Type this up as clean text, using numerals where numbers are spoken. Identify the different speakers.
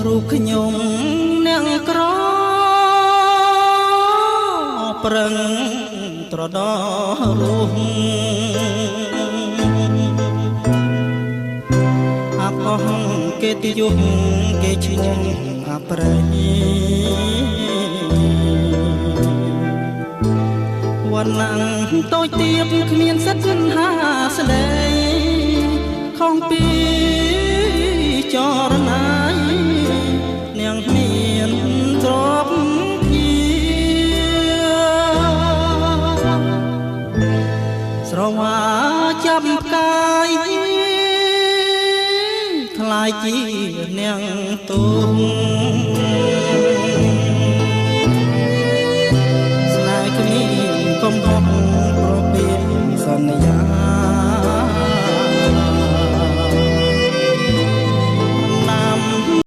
Speaker 1: រូបខ្ញុំអ្នកក្រប្រឹងត្រដោរស់អបអស់គេទីយុគគេឈ្មោះអប្រៃវណ្ណងតូចទៀបគ្មានសិទ្ធិហាស្ដីខំពីចរណាយនាងមានទ្រពជាស្រវាចាប់ផ្កាយថ្លៃជានាងទុំ